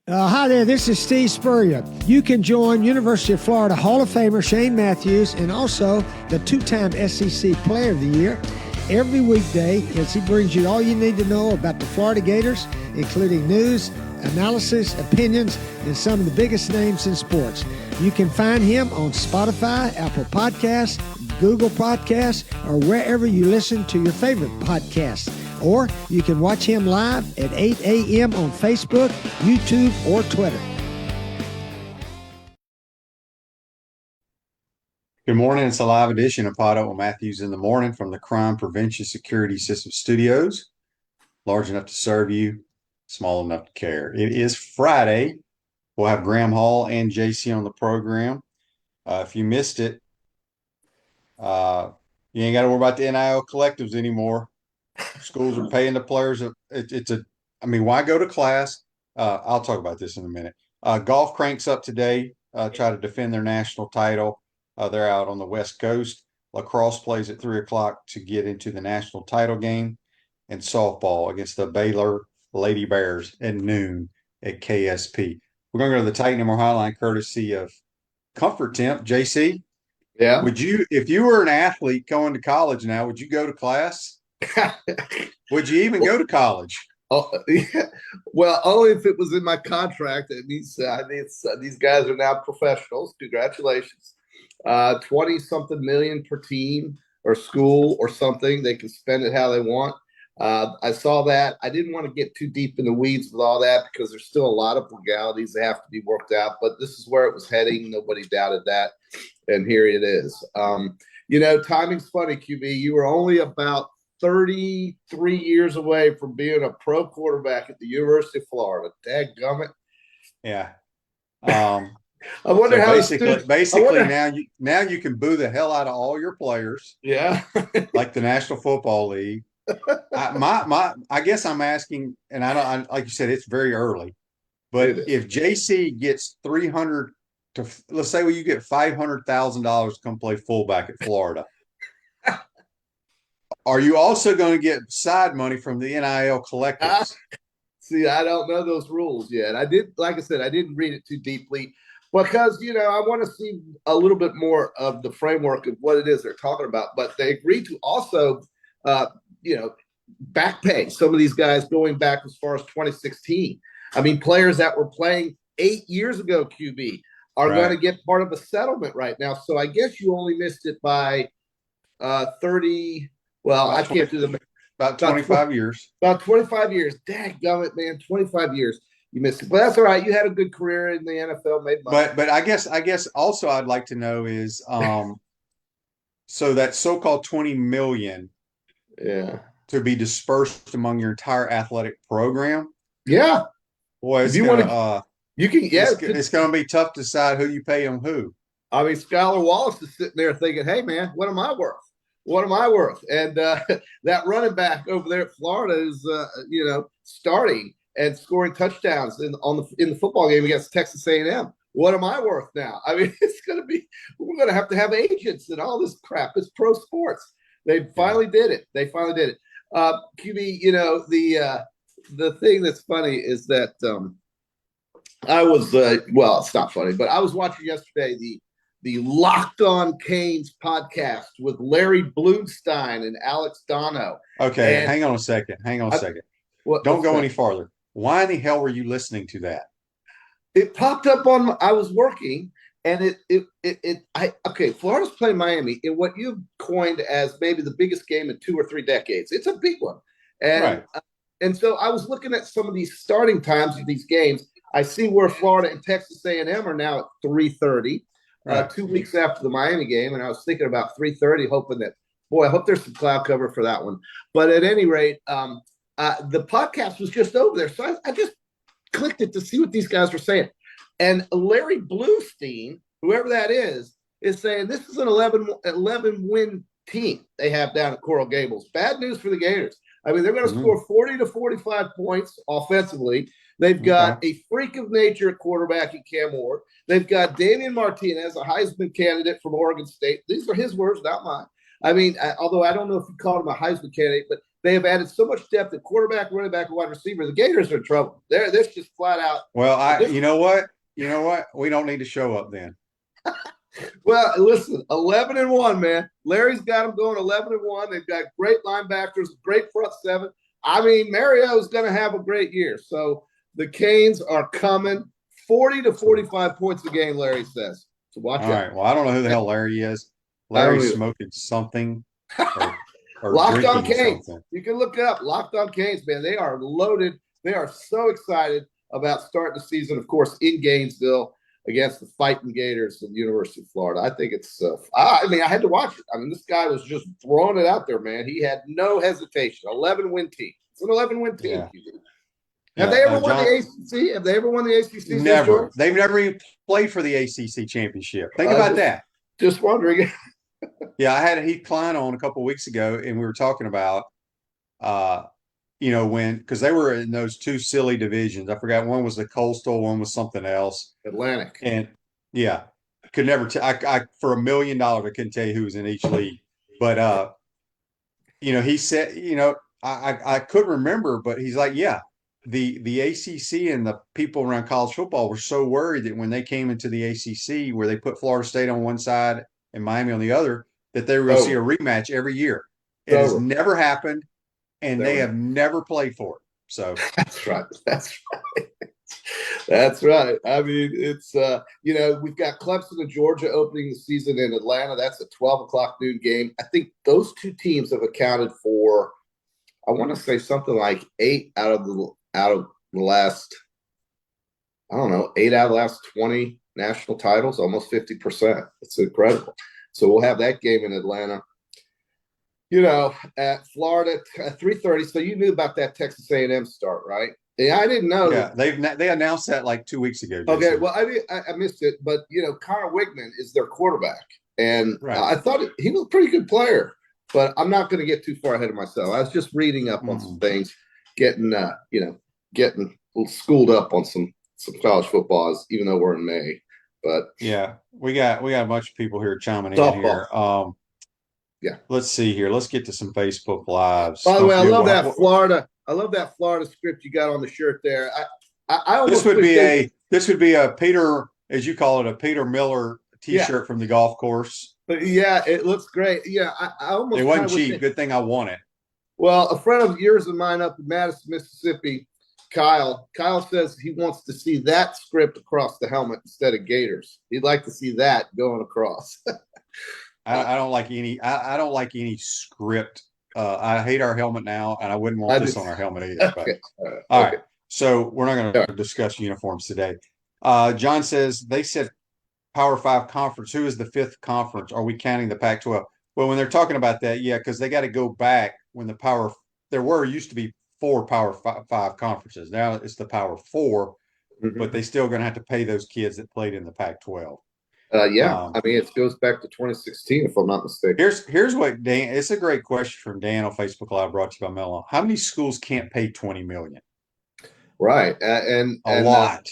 Hi there, this is Steve Spurrier. You can join University of Florida Hall of Famer Shane Matthews and also the two-time SEC Player of the Year every weekday as he brings you all you need to know about the Florida Gators, including news, analysis, opinions, and some of the biggest names in sports. You can find him on Spotify, Apple Podcasts, Google Podcasts, or wherever you listen to your favorite podcasts. Or you can watch him live at 8 a.m. on Facebook, YouTube, or Twitter. Good morning. It's a live edition of PodUp with Matthews in the morning from the Crime Prevention Security System Studios. Large enough to serve you, small enough to care. It is Friday. We'll have Graham Hall and JC on the program. If you missed it, you ain't got to worry about the NIL collectives anymore. Schools are paying the players. Why go to class? I'll talk about this in a minute. Golf cranks up today, try to defend their national title. They're out on the West Coast. Lacrosse plays at 3 o'clock to get into the national title game, and softball against the Baylor Lady Bears at noon at KSP. We're going to go to the Titan MR Highline courtesy of Comfort Temp. JC, yeah. If you were an athlete going to college now, would you go to class? Would you even go to college? Oh, yeah. Well, only if it was in my contract. These guys are now professionals. Congratulations. 20-something million per team or school or something. They can spend it how they want. I saw that. I didn't want to get too deep in the weeds with all that because there's still a lot of legalities that have to be worked out. But this is where it was heading. Nobody doubted that. And here it is. Timing's funny, QB. You were only about 33 years away from being a pro quarterback at the University of Florida. Dadgummit. Yeah. I wonder how basically now you can boo the hell out of all your players. Yeah. Like the National Football League. I guess I'm asking, and like you said, it's very early. But if JC gets 300 to, let's say you get $500,000 to come play fullback at Florida. Are you also going to get side money from the NIL collectives? See, I don't know those rules yet. Like I said, I didn't read it too deeply because, I want to see a little bit more of the framework of what it is they're talking about. But they agreed to also, back pay some of these guys going back as far as 2016. I mean, players that were playing 8 years ago, QB, are going to get part of a settlement right now. So I guess you only missed it by 30. Well, I can't do the about 25 years. About 25 years. Dadgummit, man, 25 years. You missed it. But that's all right. You had a good career in the NFL, made money. But I guess also I'd like to know is so that so-called 20 million to be dispersed among your entire athletic program. Yeah. Boy, it's going to be tough to decide who you pay them who. I mean, Skylar Wallace is sitting there thinking, hey, man, what am I worth? What am I worth? And that running back over there at Florida is, starting and scoring touchdowns in the football game against Texas A&M. What am I worth now? I mean, we're going to have agents and all this crap. It's pro sports. They finally did it. QB, the thing that's funny is that I was, it's not funny, but I was watching yesterday the Locked On Canes podcast with Larry Blumenstein and Alex Dono. Okay, hang on a second. Don't go any farther. Why in the hell were you listening to that? It popped up I was working, and Florida's playing Miami in what you've coined as maybe the biggest game in 2 or 3 decades. It's a big one. And so I was looking at some of these starting times of these games. I see where Florida and Texas A&M are now at 3:30. 2 weeks after the Miami game, and I was thinking about 3:30, hoping that, I hope there's some cloud cover for that one. But at any rate, the podcast was just over there, so I just clicked it to see what these guys were saying. And Larry Bluestein, whoever that is saying this is an 11-win team they have down at Coral Gables. Bad news for the Gators. I mean, they're going to score 40 to 45 points offensively. They've got a freak of nature at quarterback in Cam Ward. They've got Damian Martinez, a Heisman candidate from Oregon State. These are his words, not mine. I mean, although I don't know if he called him a Heisman candidate, but They have added so much depth at quarterback, running back, and wide receiver. The Gators are in trouble. They're just flat out. Well, you know what? We don't need to show up then. Well, listen, 11-1, man. Larry's got them going 11-1. They've got great linebackers, great front seven. I mean, Mario's going to have a great year. So the Canes are coming 40 to 45 points a game, Larry says. So watch out. All right. Well, I don't know who the hell Larry is. Larry's smoking something or Locked on drinking Canes. something. You can look it up. Locked on Canes, man. They are loaded. They are so excited about starting the season, of course, in Gainesville against the Fighting Gators of the University of Florida. I think it's I had to watch it. I mean, this guy was just throwing it out there, man. He had no hesitation. 11-win team. It's an 11-win team. Yeah. Have they ever won the ACC? Have they ever won the ACC? Never. They've never even played for the ACC championship. Think about that. Just wondering. Yeah, I had Heath Klein on a couple of weeks ago, and we were talking about, because they were in those two silly divisions. I forgot, one was the Coastal, one was something else. Atlantic. And yeah, could never I for $1 million I couldn't tell you who was in each league. But he said, I couldn't remember, but he's like, yeah, the ACC and the people around college football were so worried that when they came into the ACC, where they put Florida State on one side and Miami on the other, that they were going to see a rematch every year. It has never happened, and they have never played for it. So that's right. That's right. I mean, it's we've got Clemson and Georgia opening the season in Atlanta. That's a 12:00 noon game. I think those two teams have accounted for, I want to say something like 8 out of the last, I don't know, 8 out of the last 20 national titles, almost 50%. It's incredible. So we'll have that game in Atlanta. At Florida at 3:30. So you knew about that Texas A&M start, right? Yeah, I didn't know. Yeah, they announced that like 2 weeks ago. Jason. Okay, well, I missed it, but Connor Wigman is their quarterback, and I thought he was a pretty good player. But I'm not going to get too far ahead of myself. I was just reading up on some things, getting schooled up on some college football, even though we're in May. But yeah, we got a bunch of people here chiming in here. Yeah, let's see here. Let's get to some Facebook Lives. By the way, I love that Florida script you got on the shirt there. I almost this would be a Peter, as you call it, a Peter Miller T-shirt from the golf course. But yeah, it looks great. Yeah, I almost. It wasn't cheap. Good thing I won it. Well, a friend of yours and mine up in Madison, Mississippi, Kyle says he wants to see that script across the helmet instead of Gators. He'd like to see that going across. I don't like any. I don't like any script. I hate our helmet now, and I wouldn't want this on our helmet either. But. Okay. All right. So we're not going to discuss uniforms today. John says they said Power 5 conference. Who is the 5th conference? Are we counting the Pac-12? Well, when they're talking about that, yeah, because they got to go back when there used to be 4 Power 5 conferences. Now it's the Power 4, but they still going to have to pay those kids that played in the Pac-12. I mean, it goes back to 2016, if I'm not mistaken. Here's what Dan. It's a great question from Dan on Facebook Live, brought to you by Mellon. How many schools can't pay $20 million? Right, and a lot.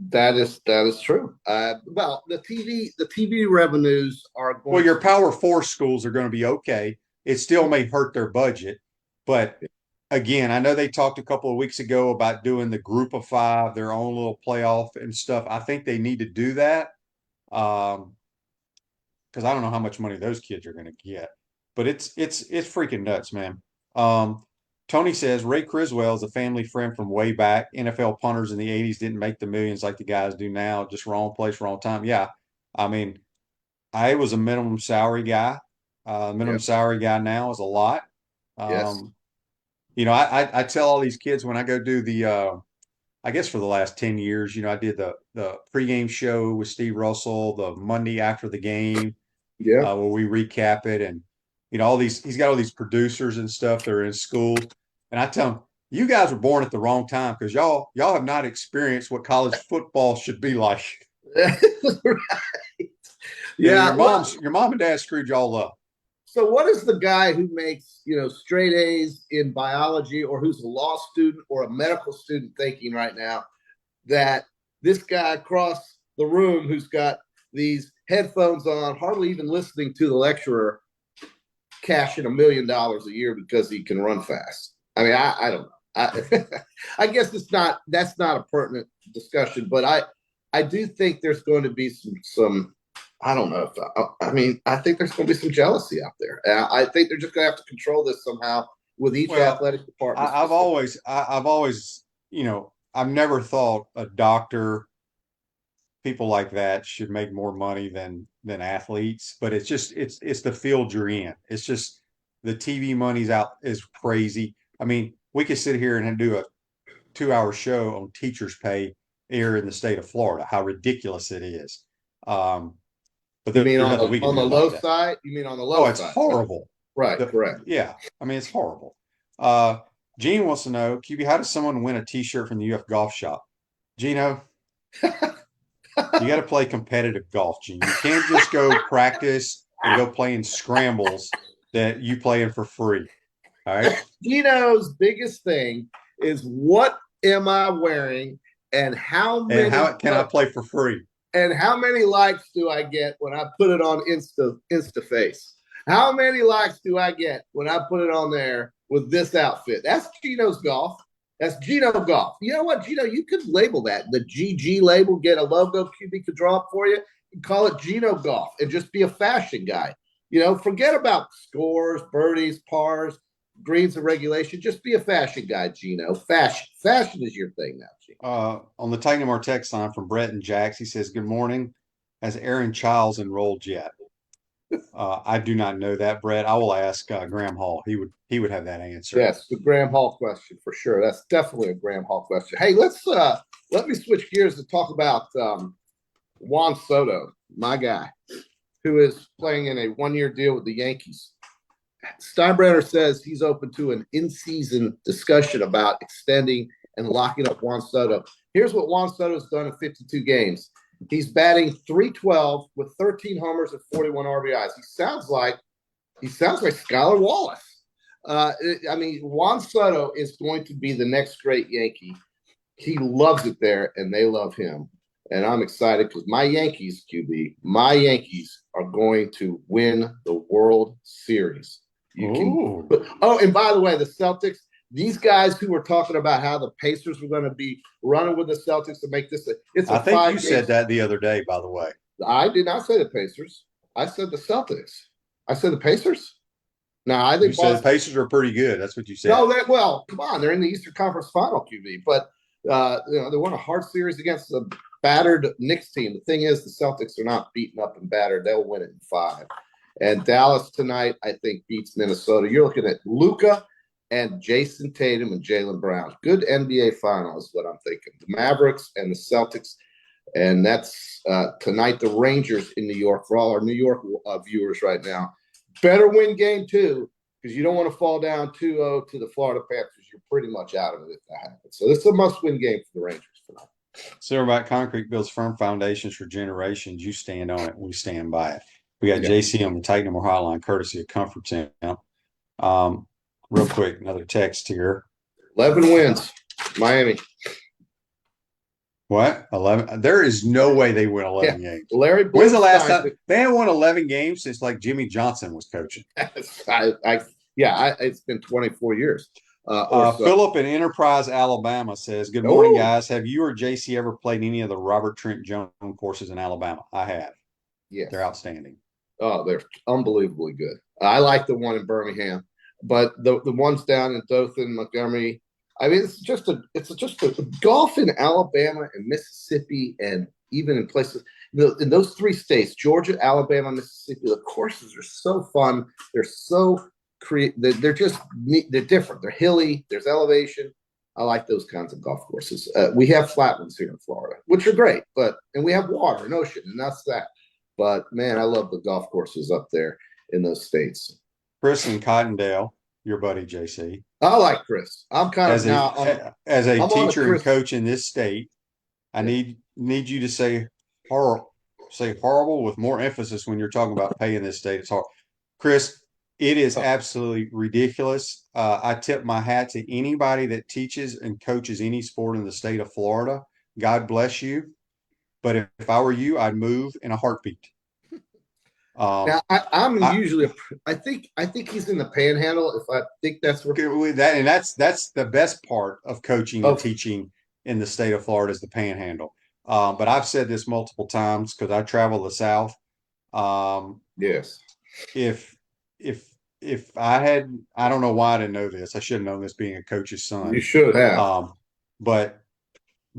That is true. Well, the TV revenues are going. Well, your Power 4 schools are going to be okay. It still may hurt their budget, but again, I know they talked a couple of weeks ago about doing the Group of 5, their own little playoff and stuff. I think they need to do that because I don't know how much money those kids are going to get. But it's freaking nuts, man. Tony says Ray Criswell is a family friend from way back. NFL punters in the 80s didn't make the millions like the guys do now. Just wrong place, wrong time. Yeah, I mean, I was a minimum salary guy. Minimum salary guy now is a lot. Yes. I tell all these kids when I go do the, I guess for the last 10 years, I did the pregame show with Steve Russell, the Monday after the game, where we recap it. And, he's got all these producers and stuff that are in school. And I tell them, you guys were born at the wrong time because y'all have not experienced what college football should be like. Right. Yeah. Your mom and dad screwed y'all up. So what is the guy who makes, straight A's in biology, or who's a law student or a medical student thinking right now that this guy across the room who's got these headphones on, hardly even listening to the lecturer, cash in $1 million a year because he can run fast. I mean, I don't know. I guess that's not a pertinent discussion, but I do think there's going to be some I don't know if I think there's going to be some jealousy out there. I think they're just going to have to control this somehow with each athletic department. I've always, I've never thought a doctor, people like that should make more money than athletes, but it's the field you're in. It's just the TV money's out is crazy. I mean, we could sit here and do a 2-hour show on teachers' pay here in the state of Florida, how ridiculous it is. But you mean on the low side? side? You mean on the low side? Oh, it's horrible. Right, correct. Yeah, I mean, it's horrible. Gene wants to know, QB, how does someone win a T-shirt from the UF Golf Shop? Gino, you got to play competitive golf, Gene. You can't just go practice and go playing scrambles that you playing for free. All right. Gino's biggest thing is what am I wearing and how can I play for free? And how many likes do I get when I put it on Instaface? How many likes do I get when I put it on there with this outfit? That's Gino's golf. That's Gino golf. You know what, Gino? You could label that the GG label. Get a logo QB could draw up for you. And call it Gino golf and just be a fashion guy. Forget about scores, birdies, pars, greens, and regulation. Just be a fashion guy, Gino. Fashion is your thing now, Gino. On the Titan our text line from Brett and Jax, he says, "Good morning. Has Aaron Childs enrolled yet?" I do not know that, Brett. I will ask Graham Hall. He would have that answer. Yes, the Graham Hall question for sure. That's definitely a Graham Hall question. Hey, let me switch gears to talk about Juan Soto, my guy, who is playing in a 1-year deal with the Yankees. Steinbrenner says he's open to an in-season discussion about extending and locking up Juan Soto. Here's what Juan Soto's done in 52 games. He's batting .312 with 13 homers and 41 RBIs. He sounds like Skylar Wallace. Juan Soto is going to be the next great Yankee. He loves it there, and they love him. And I'm excited because my Yankees, QB, are going to win the World Series. And by the way, the Celtics, these guys who were talking about how the Pacers were going to be running with the Celtics to make this I think you said that the other day, by the way. I did not say the Pacers. I said the Celtics. I said the Pacers. Now, I think you said the Pacers are pretty good. That's what you said. No, come on. They're in the Eastern Conference Final, QB. But, they won a hard series against the battered Knicks team. The thing is, the Celtics are not beaten up and battered. They'll win it in 5. And Dallas tonight, I think, beats Minnesota. You're looking at Luka and Jason Tatum and Jaylen Brown. Good NBA final is what I'm thinking. The Mavericks and the Celtics. And that's tonight, the Rangers in New York. For all our New York viewers right now, better win game 2 because you don't want to fall down 2-0 to the Florida Panthers. You're pretty much out of it if that happens. So this is a must-win game for the Rangers tonight. Silverback Concrete builds firm foundations for generations. You stand on it. We stand by it. We got JC on the Titan More Hotline, courtesy of Comfort Town. Real quick, another text here. 11 wins, Miami. What? 11? There is no way they win 11 games. Larry, when's the last time they haven't won 11 games since like Jimmy Johnson was coaching? It's been 24 years. Philip in Enterprise, Alabama says, "Good morning, guys. Have you or JC ever played any of the Robert Trent Jones courses in Alabama?" I have. Yes, they're outstanding. Oh, they're unbelievably good. I like the one in Birmingham, but the ones down in Dothan, Montgomery. I mean, it's just a golf in Alabama and Mississippi, and even in places in those 3 states, Georgia, Alabama, Mississippi. The courses are so fun. They're so they're different. They're hilly. There's elevation. I like those kinds of golf courses. We have flat ones here in Florida, which are great, and we have water and ocean, and that's that. But man, I love the golf courses up there in those states. Chris in Cottondale, your buddy JC. I like Chris. I'm kind as of as a teacher and coach in this state. I need you to say horrible with more emphasis when you're talking about pay in this state. It's hard, Chris. It is absolutely ridiculous. I tip my hat to anybody that teaches and coaches any sport in the state of Florida. God bless you. But if I were you, I'd move in a heartbeat. Now I think he's in the Panhandle. If I think that's where that's the best part of coaching and teaching in the state of Florida is the Panhandle. But I've said this multiple times because I travel the South. Yes. If I don't know why I didn't know this. I should have known this being a coach's son. You should have. But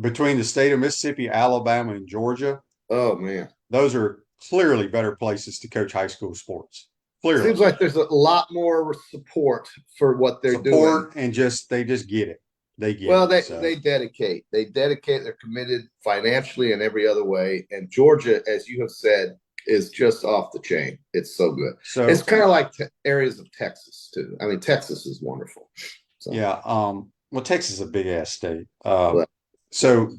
between the state of Mississippi, Alabama, and Georgia, oh man, those are clearly better places to coach high school sports. Clearly. Seems like there's a lot more support for what they're doing. And they just get it. They dedicate. They dedicate. They're committed financially and every other way. And Georgia, as you have said, is just off the chain. It's so good. So it's kind of like areas of Texas too. I mean, Texas is wonderful. So. Yeah. Well, Texas is a big ass state. So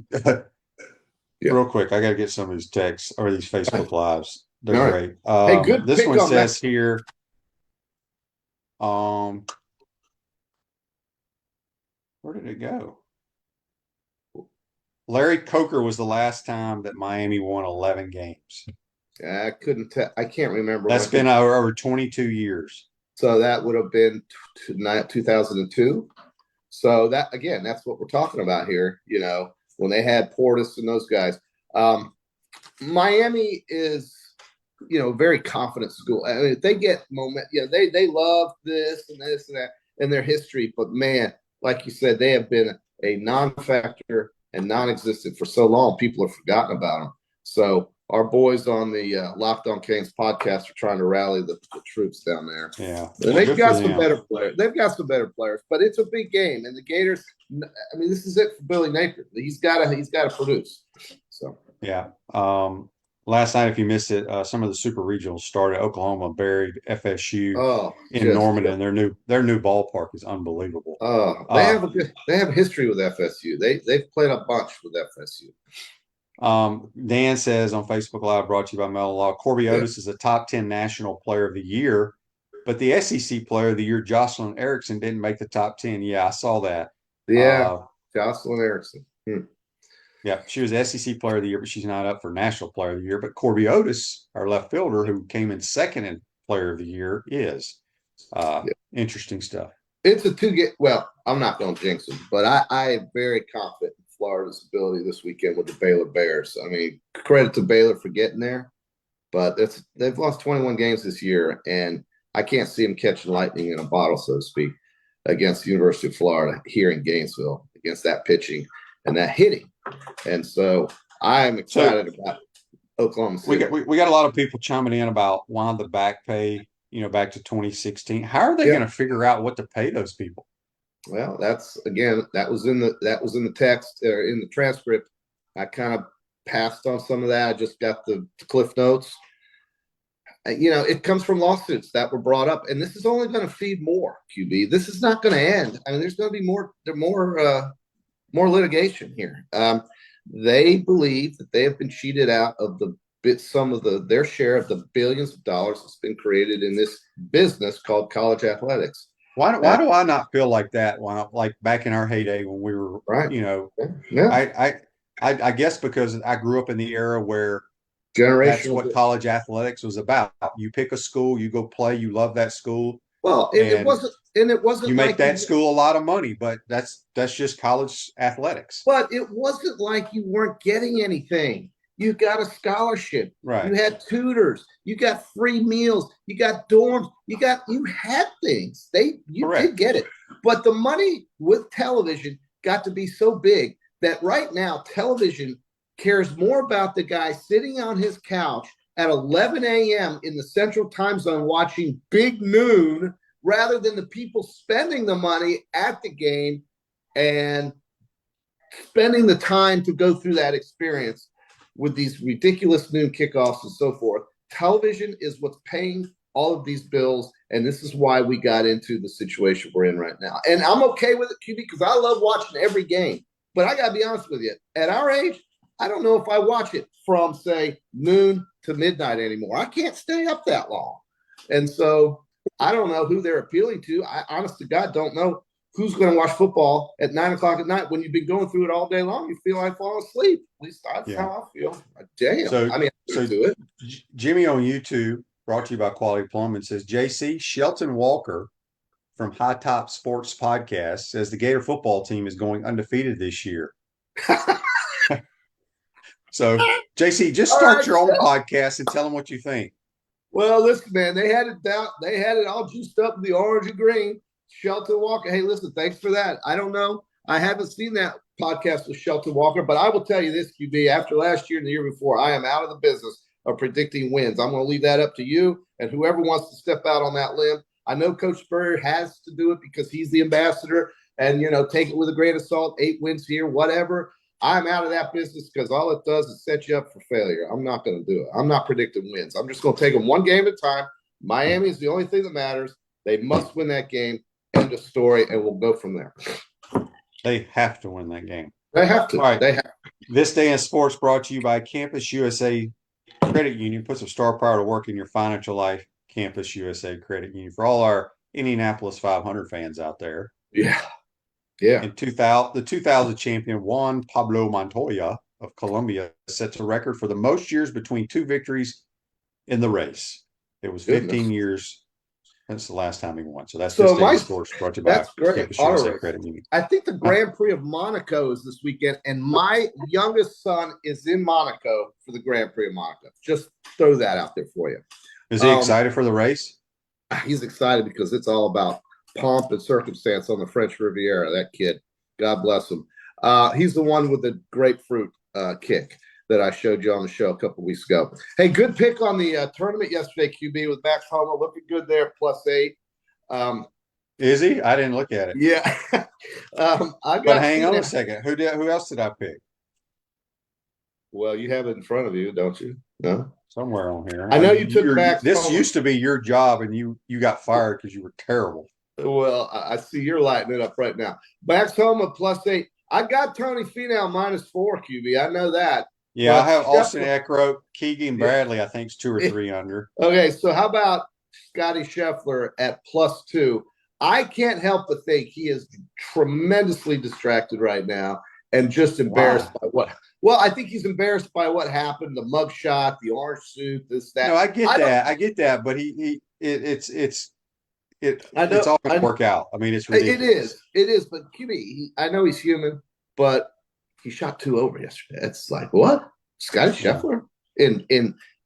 real quick, I got to get some of these texts or these Facebook lives. They're great. Hey, good. This one says here. Where did it go? Larry Coker was the last time that Miami won 11 games. I couldn't tell. I can't remember. That's been over 22 years. So that would have been 2002. So that again, that's what we're talking about here. You know, when they had Portis and those guys. Miami is, very confident school. I mean, they get moment. They love this and that in their history. But man, like you said, they have been a non-factor and non-existent for so long. People have forgotten about them. So our boys on the Locked On Canes podcast are trying to rally the troops down there. Yeah, they've got some better players. They've got some better players, but it's a big game. And the Gators. I mean, this is it for Billy Napier. He's got to produce. So yeah. Last night, if you missed it, some of the super regionals started. Oklahoma buried FSU in Norman, and their new ballpark is unbelievable. They have history with FSU. They've played a bunch with FSU. Dan says on Facebook Live, brought to you by Mellon Law, Corby Otis is a top 10 national player of the year, but the SEC player of the year, Jocelyn Erickson, didn't make the top 10. Yeah, I saw that. Yeah, Jocelyn Erickson. Yeah, she was SEC player of the year, but she's not up for national player of the year. But Corby Otis, our left fielder, who came in second in player of the year, is interesting stuff. It's a two-game. Well, I'm not going to jinx them, but I am very confident in Florida's ability this weekend with the Baylor Bears. I mean, credit to Baylor for getting there, but they've lost 21 games this year, and I can't see them catching lightning in a bottle, so to speak, against the University of Florida here in Gainesville, against that pitching and that hitting. And so I'm excited about Oklahoma City. We got a lot of people chiming in about why the back pay, back to 2016. How are they going to figure out what to pay those people? Well, that was in the text or in the transcript. I kind of passed on some of that. I just got the Cliff Notes. It comes from lawsuits that were brought up, and this is only going to feed more, QB. This is not going to end. I mean, there's going to be more litigation here. They believe that they have been cheated out of their share of the billions of dollars that's been created in this business called college athletics. Why do I not feel like that? Like back in our heyday when we were, I guess because I grew up in the era where that's what college athletics was about. You pick a school, you go play, you love that school. Well, it wasn't. You make that school a lot of money, but that's just college athletics. But it wasn't like you weren't getting anything. You got a scholarship. Right. You had tutors. You got free meals. You got dorms. You had things. You did get it. But the money with television got to be so big that right now television cares more about the guy sitting on his couch at 11 a.m. in the Central Time Zone watching Big Noon rather than the people spending the money at the game and spending the time to go through that experience with these ridiculous noon kickoffs and so forth. Television is what's paying all of these bills, and this is why we got into the situation we're in right now. And I'm okay with it, QB, because I love watching every game. But I got to be honest with you, at our age, I don't know if I watch it from, say, noon to midnight anymore. I can't stay up that long. And so I don't know who they're appealing to. I, honest to God, don't know who's going to watch football at 9 o'clock at night when you've been going through it all day long. You feel like falling asleep. At least that's how I feel. Damn. So, I do it. Jimmy on YouTube brought to you by Quality Plumbing, says JC Shelton Walker from High Top Sports Podcast says the Gator football team is going undefeated this year. So, JC, just start your own podcast and tell them what you think. Well, listen, man, they had it down. They had it all juiced up in the orange and green. Shelton Walker. Hey, listen, thanks for that. I don't know. I haven't seen that podcast with Shelton Walker, but I will tell you this, QB, after last year and the year before, I am out of the business of predicting wins. I'm going to leave that up to you and whoever wants to step out on that limb. I know Coach Spurrier has to do it because he's the ambassador and, take it with a grain of salt, 8 wins here, whatever. I'm out of that business because all it does is set you up for failure. I'm not going to do it. I'm not predicting wins. I'm just going to take them one game at a time. Miami is the only thing that matters. They must win that game. End of story, and we'll go from there. They have to win that game. They have to. All right. They have to. This Day in Sports brought to you by Campus USA Credit Union. Put some star power to work in your financial life. Campus USA Credit Union. For all our Indianapolis 500 fans out there. Yeah. Yeah. In 2000, the 2000 champion Juan Pablo Montoya of Colombia sets a record for the most years between 2 victories in the race. It was 15 years since the last time he won. So that's This Day in Sports brought to you by Campus USA Credit Union. I think the Grand Prix of Monaco is this weekend, and my youngest son is in Monaco for the Grand Prix of Monaco. Just throw that out there for you. Is he excited for the race? He's excited because it's all about pomp and circumstance on the French Riviera. That kid, God bless him. He's the one with the grapefruit kick that I showed you on the show a couple weeks ago. Hey, good pick on the tournament yesterday, QB, with Max Homa. Looking good there, +8. Is he? I didn't look at it. Yeah. But hang on a second. Who else did I pick? Well, you have it in front of you, don't you? No? Somewhere on here. I know you took Max This Homa. used to be your job, and you got fired because you were terrible. Well, I see you're lighting it up right now. Max Homa +8. I got Tony Finau -4, QB. I know that. Yeah, I have Austin Eckroat, Keegan Bradley, I think, is 2 or 3 under. Okay, so how about Scotty Scheffler at +2? I can't help but think he is tremendously distracted right now and just embarrassed by what. Well, I think he's embarrassed by what happened, the mugshot, the orange suit, this, that. No, I get that, but it's all going to work out. I mean, it's ridiculous. It is. But QB, I know he's human, but he shot 2 over yesterday. It's like, what? Scotty Scheffler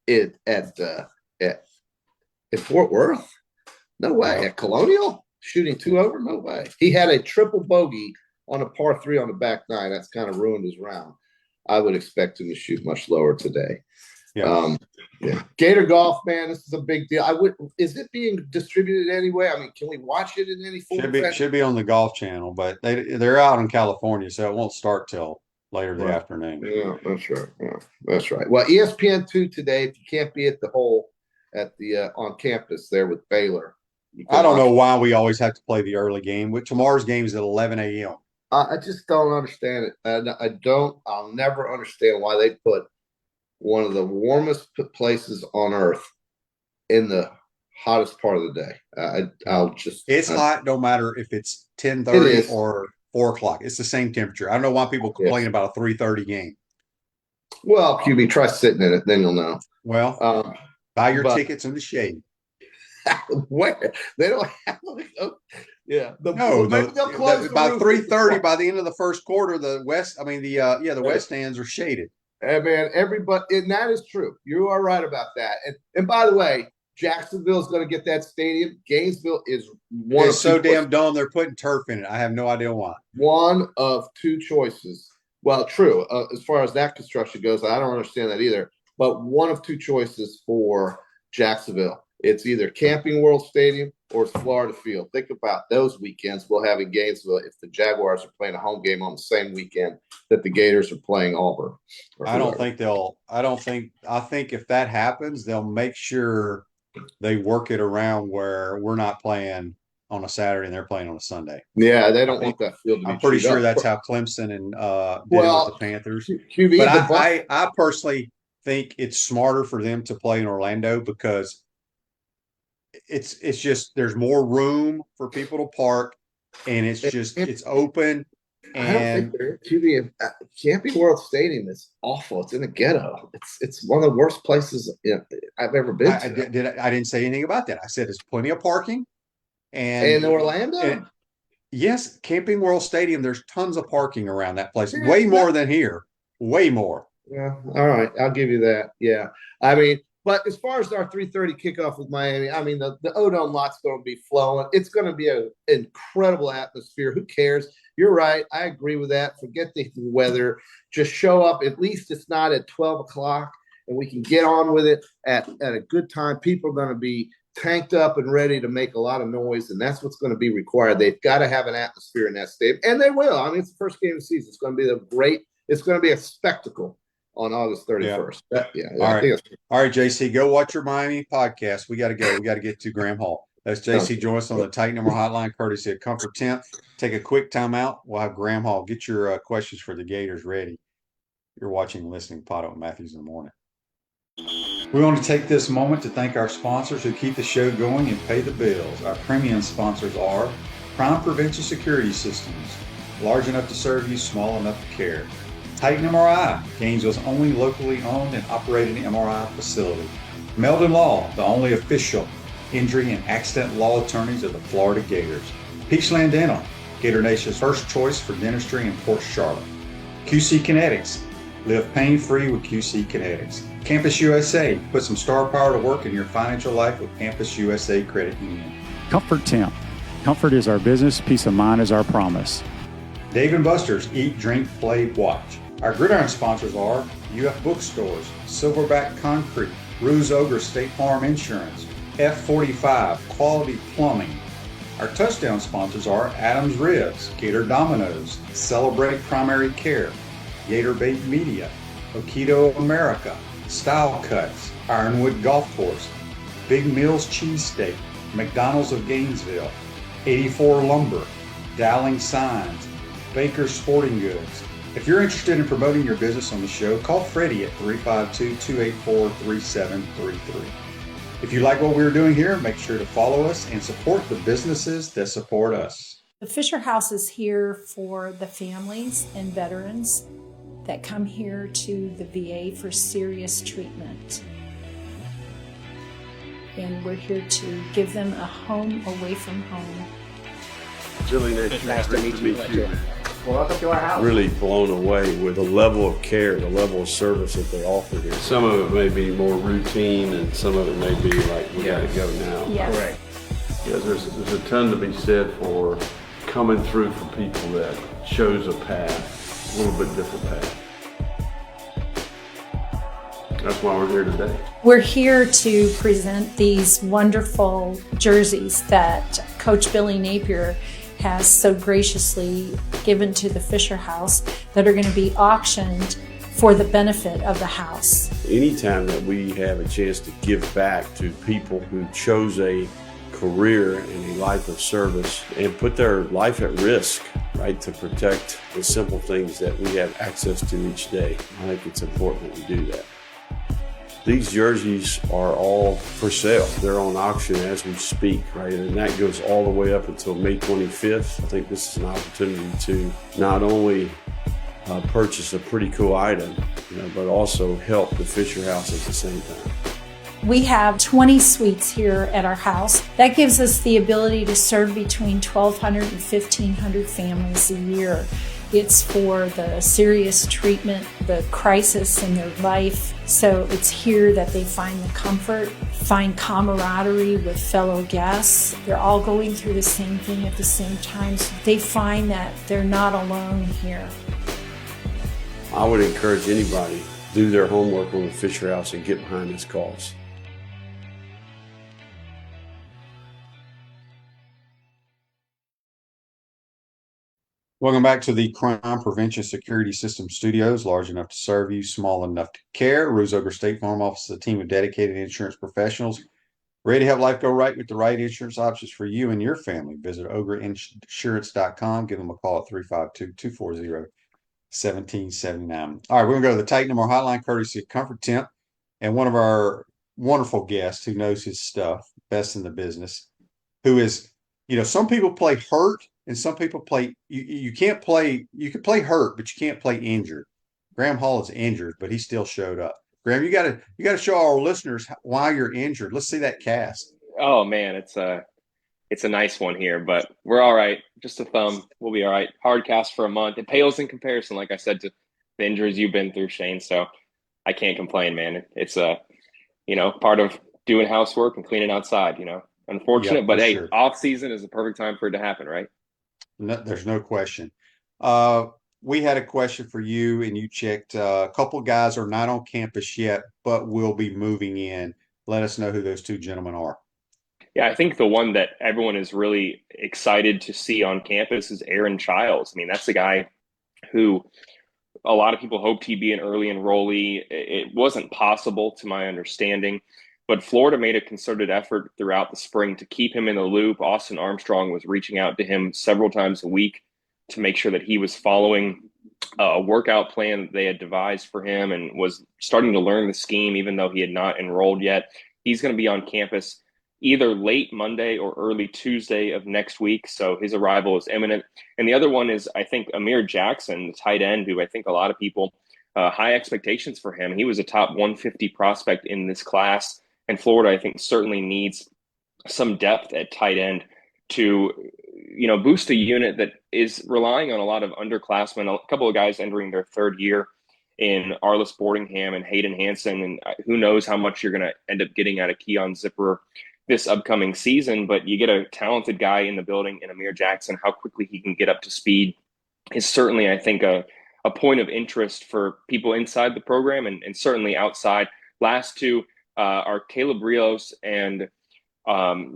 at Fort Worth? No way. At Colonial, shooting 2 over? No way. He had a triple bogey on a par 3 on the back 9. That's kind of ruined his round. I would expect him to shoot much lower today. Yeah. Gator golf, man, this is a big deal. Is it being distributed anyway? I mean, can we watch it in any form? Should be on the Golf Channel, but they're out in California, so it won't start till later the afternoon. Yeah, that's right. Yeah, that's right. Well, ESPN2 today. If you can't be at the hole at the on campus there with Baylor, I don't know why we always have to play the early game. Tomorrow's game is at 11 a.m. I just don't understand it. I'll never understand why they put one of the warmest places on earth in the hottest part of the day. It's hot no matter if it's 10:30 or 4 o'clock. It's the same temperature. I don't know why people complain about a 3:30 game. Well, QB, try sitting in it, then you'll know. Well, buy your tickets in the shade. Where they don't have yeah. They'll close by 3:30 by the end of the first quarter. The West stands are shaded. And man, everybody, and that is true. You are right about that. And by the way, Jacksonville is going to get that stadium. Gainesville is one. It's so damn dumb. They're putting turf in it. I have no idea why. One of 2 choices. Well, true. As far as that construction goes, I don't understand that either. But one of 2 choices for Jacksonville. It's either Camping World Stadium or it's Florida Field. Think about those weekends we'll have in Gainesville if the Jaguars are playing a home game on the same weekend that the Gators are playing Auburn. I think if that happens, they'll make sure they work it around where we're not playing on a Saturday and they're playing on a Sunday. Yeah, they don't want that field to be I'm pretty sure that's how Clemson and did it with the Panthers. But I personally think it's smarter for them to play in Orlando because it's just there's more room for people to park and it's open I don't think And there to the Camping World Stadium is awful. It's in the ghetto. It's one of the worst places I've ever been I to. didn't say anything about that. I said there's plenty of parking, In and Orlando, yes, Camping World Stadium. There's tons of parking around that place. yeah, Way more than here. Way more. yeah. All right, I'll give you that. Yeah, I mean, but as far as our 3:30 kickoff with Miami, I mean the Odom lot's going to be flowing. It's going to be an incredible atmosphere. Who cares? You're right. I agree with that. Forget the weather. Just show up. At least it's not at 12 o'clock, and we can get on with it at a good time. People are going to be tanked up and ready to make a lot of noise, and that's what's going to be required. They've got to have an atmosphere in that stadium, and they will. I mean, it's the first game of the season. It's going to be it's going to be a spectacle on August 31st. Yeah. All right. All right, JC, go watch your Miami podcast. We got to go. We got to get to Graham Hall. That's JC. Join us on the Tight Number Hotline, courtesy of Comfort 10th. Take a quick timeout. We'll have Graham Hall. Get your questions for the Gators ready. You're watching and listening to PodUp Matthews in the morning. We want to take this moment to thank our sponsors who keep the show going and pay the bills. Our premium sponsors are Crime Prevention Security Systems, large enough to serve you, small enough to care. Titan MRI, Gainesville's only locally owned and operated MRI facility. Meldon Law, the only official injury and accident law attorneys of the Florida Gators. Peachland Dental, Gator Nation's first choice for dentistry in Port Charlotte. QC Kinetics, live pain-free with QC Kinetics. Campus USA, put some star power to work in your financial life with Campus USA Credit Union. Comfort Temp. Comfort is our business, peace of mind is our promise. Dave & Buster's, eat, drink, play, watch. Our gridiron sponsors are UF Bookstores, Silverback Concrete, Ruse Ogre State Farm Insurance, F45, Quality Plumbing. Our touchdown sponsors are Adams Ribs, Gator Dominoes, Celebrate Primary Care, Gator Bait Media, Okido America, Style Cuts, Ironwood Golf Course, Big Mills Cheesesteak, McDonald's of Gainesville, 84 Lumber, Dowling Signs, Baker's Sporting Goods. If you're interested in promoting your business on the show, call Freddie at 352-284-3733. If you like what we're doing here, make sure to follow us and support the businesses that support us. The Fisher House is here for the families and veterans that come here to the VA for serious treatment. And we're here to give them a home away from home. Really nice to meet you. Welcome to our house. Really blown away with the level of care, the level of service that they offer here. Some of it may be more routine, and some of it may be like, we got to go now. Yes. Correct. Because there's a ton to be said for coming through for people that chose a path, a little bit different path. That's why we're here today. We're here to present these wonderful jerseys that Coach Billy Napier has so graciously given to the Fisher House that are going to be auctioned for the benefit of the house. Anytime that we have a chance to give back to people who chose a career and a life of service and put their life at risk, right, to protect the simple things that we have access to each day, I think it's important that we do that. These jerseys are all for sale. They're on auction as we speak, right? And that goes all the way up until May 25th. I think this is an opportunity to not only purchase a pretty cool item, but also help the Fisher House at the same time. We have 20 suites here at our house. That gives us the ability to serve between 1,200 and 1,500 families a year. It's for the serious treatment, the crisis in their life. So it's here that they find the comfort, find camaraderie with fellow guests. They're all going through the same thing at the same time. So they find that they're not alone here. I would encourage anybody to do their homework on the Fisher House and get behind this cause. Welcome back to the Crime Prevention Security System Studios, large enough to serve you, small enough to care. Ruse Ogre State Farm Office is a team of dedicated insurance professionals ready to help life go right with the right insurance options for you and your family. Visit ogreinsurance.com. Give them a call at 352-240-1779. All right, we're going to go to the Titan Number Hotline, courtesy of Comfort Temp, and one of our wonderful guests who knows his stuff, best in the business, who is some people play hurt and some people play, you can't play, you can play hurt, but you can't play injured. Graham Hall is injured, but he still showed up. Graham, you gotta show our listeners why you're injured. Let's see that cast. Oh man, it's a nice one here, but we're all right. Just a thumb. We'll be all right. Hard cast for a month. It pales in comparison, like I said, to the injuries you've been through, Shane. So I can't complain, man. It's part of doing housework and cleaning outside, Unfortunate, Yep, but for hey, sure. off season is the perfect time for it to happen, right? No, there's no question. Uh, we had a question for you, and you checked. A couple guys are not on campus yet, but will be moving in. Let us know who those two gentlemen are. Yeah, I think the one that everyone is really excited to see on campus is Aaron Childs. I mean, that's the guy who a lot of people hoped he'd be an early enrollee. It wasn't possible, to my understanding, but Florida made a concerted effort throughout the spring to keep him in the loop. Austin Armstrong was reaching out to him several times a week to make sure that he was following a workout plan that they had devised for him and was starting to learn the scheme, even though he had not enrolled yet. He's going to be on campus either late Monday or early Tuesday of next week. So his arrival is imminent. And the other one is, I think, Amir Jackson, the tight end, who I think a lot of people high expectations for him. He was a top 150 prospect in this class. And Florida, I think, certainly needs some depth at tight end to, boost a unit that is relying on a lot of underclassmen, a couple of guys entering their third year in Arliss Boardingham and Hayden Hansen. And who knows how much you're going to end up getting out of Keon Zipper this upcoming season, but you get a talented guy in the building in Amir Jackson. How quickly he can get up to speed is certainly, I think, a point of interest for people inside the program and certainly outside. Last two are Caleb Rios and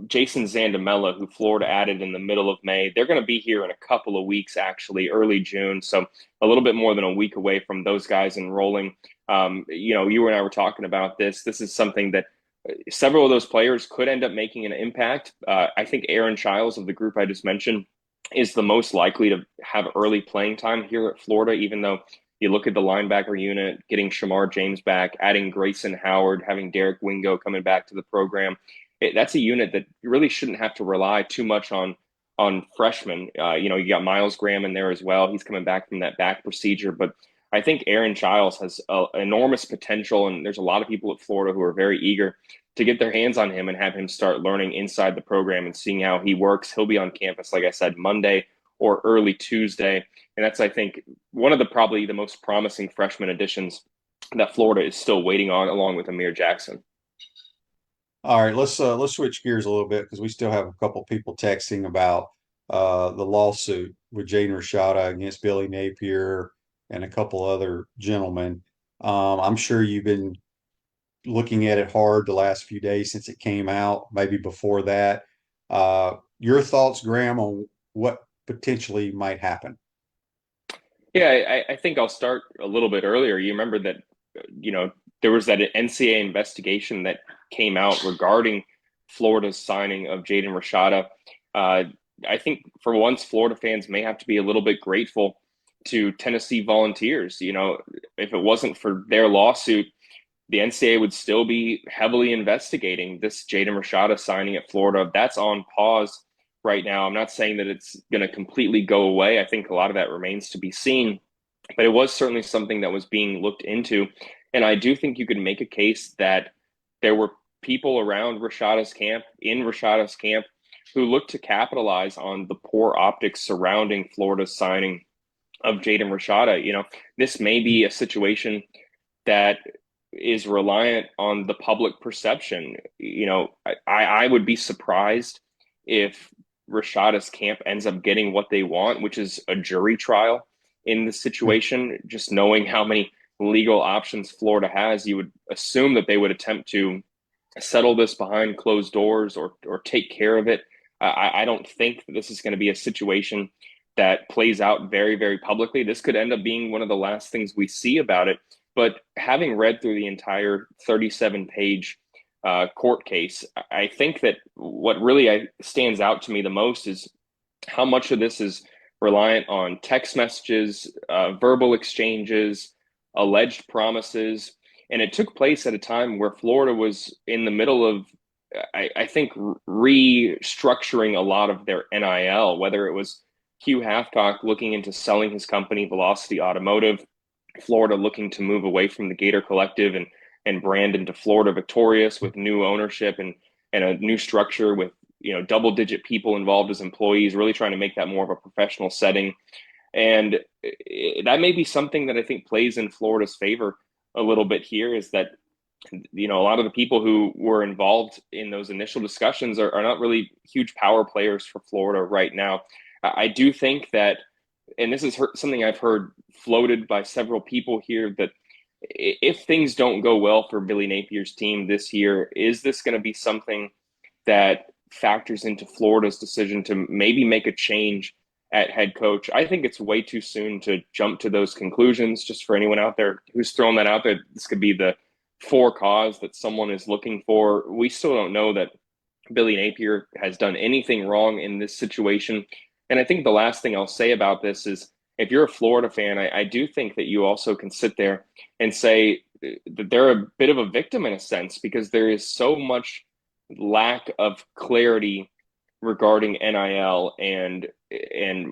Jason Zandamela, who Florida added in the middle of May. They're going to be here in a couple of weeks, actually, early June. So a little bit more than a week away from those guys enrolling. You and I were talking about this. This is something that several of those players could end up making an impact. I think Aaron Childs of the group I just mentioned is the most likely to have early playing time here at Florida, even though you look at the linebacker unit, getting Shamar James back, adding Grayson Howard, having Derek Wingo coming back to the program. That's a unit that really shouldn't have to rely too much on freshmen. You got Miles Graham in there as well. He's coming back from that back procedure, but I think Aaron Childs has enormous potential, and there's a lot of people at Florida who are very eager to get their hands on him and have him start learning inside the program and seeing how he works. He'll be on campus, like I said, Monday or early Tuesday, and that's, I think, one of probably the most promising freshman additions that Florida is still waiting on, along with Amir Jackson. All right, let's switch gears a little bit because we still have a couple people texting about the lawsuit with Jaden Rashada against Billy Napier and a couple other gentlemen. I'm sure you've been looking at it hard the last few days since it came out, maybe before that. Your thoughts, Graham, on what potentially might happen? Yeah, I think I'll start a little bit earlier. You remember that, there was that NCAA investigation that came out regarding Florida's signing of Jaden Rashada. I think for once, Florida fans may have to be a little bit grateful to Tennessee Volunteers. If it wasn't for their lawsuit, the NCAA would still be heavily investigating this Jaden Rashada signing at Florida. That's on pause right now. I'm not saying that it's going to completely go away. I think a lot of that remains to be seen, but it was certainly something that was being looked into. And I do think you could make a case that there were people around Rashada's camp, in Rashada's camp, who looked to capitalize on the poor optics surrounding Florida's signing of Jaden Rashada. This may be a situation that is reliant on the public perception. I would be surprised if Rashada's camp ends up getting what they want, which is a jury trial in this situation. Just knowing how many legal options Florida has, you would assume that they would attempt to settle this behind closed doors or take care of it. I don't think that this is going to be a situation that plays out very, very publicly. This could end up being one of the last things we see about it. But having read through the entire 37-page court case, I think that what really stands out to me the most is how much of this is reliant on text messages, verbal exchanges, alleged promises. And it took place at a time where Florida was in the middle of I think restructuring a lot of their NIL, whether it was Hugh Hathcock looking into selling his company, Velocity Automotive, Florida looking to move away from the Gator Collective and brand into Florida Victorious with new ownership and a new structure with double-digit people involved as employees, really trying to make that more of a professional setting. And that may be something that I think plays in Florida's favor a little bit here, is that a lot of the people who were involved in those initial discussions are not really huge power players for Florida right now. I do think that, and this is something I've heard floated by several people here, that if things don't go well for Billy Napier's team this year, is this going to be something that factors into Florida's decision to maybe make a change at head coach? I think it's way too soon to jump to those conclusions. Just for anyone out there who's thrown that out there, this could be the for cause that someone is looking for. We still don't know that Billy Napier has done anything wrong in this situation. And I think the last thing I'll say about this is, if you're a Florida fan, I do think that you also can sit there and say that they're a bit of a victim in a sense, because there is so much lack of clarity regarding NIL and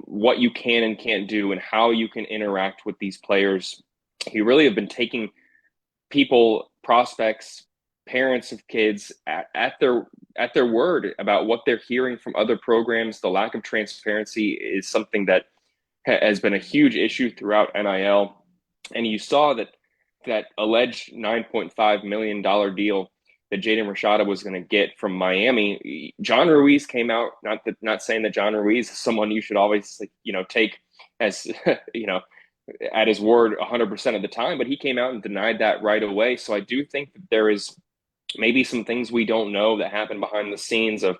what you can and can't do and how you can interact with these players. You really have been taking people, prospects, parents of kids at their word about what they're hearing from other programs. The lack of transparency is something that has been a huge issue throughout NIL. And you saw that alleged $9.5 million deal that Jaden Rashada was going to get from Miami. John Ruiz came out, not saying that John Ruiz is someone you should always take as at his word 100% of the time, but he came out and denied that right away. So I do think that there is maybe some things we don't know that happened behind the scenes of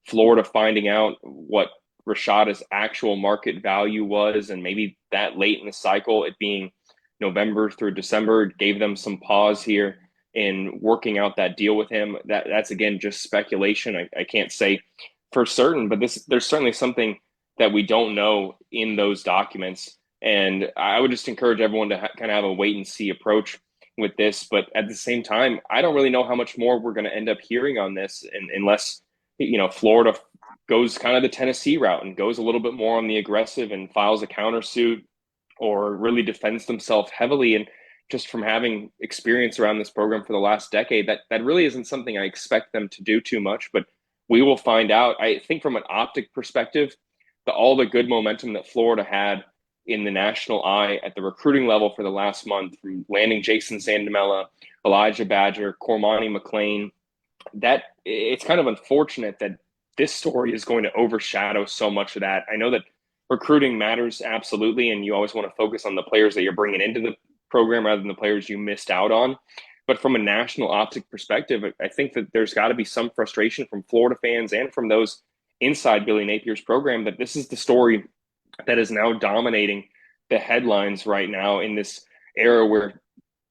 Florida finding out what Rashada's actual market value was, and maybe that late in the cycle, it being November through December, gave them some pause here in working out that deal with him. That's again just speculation. I can't say for certain, but there's certainly something that we don't know in those documents. And I would just encourage everyone to kind of have a wait and see approach with this. But at the same time, I don't really know how much more we're going to end up hearing on this, unless Florida goes kind of the Tennessee route and goes a little bit more on the aggressive and files a countersuit, or really defends themselves heavily. And just from having experience around this program for the last decade, that really isn't something I expect them to do too much. But we will find out. I think from an optic perspective, all the good momentum that Florida had in the national eye at the recruiting level for the last month, from landing Jason Sandamela, Elijah Badger, Cormani McLean, that it's kind of unfortunate that this story is going to overshadow so much of that. I know that recruiting matters, absolutely, and you always want to focus on the players that you're bringing into the program rather than the players you missed out on. But from a national optic perspective, I think that there's got to be some frustration from Florida fans and from those inside Billy Napier's program that this is the story that is now dominating the headlines right now in this era where,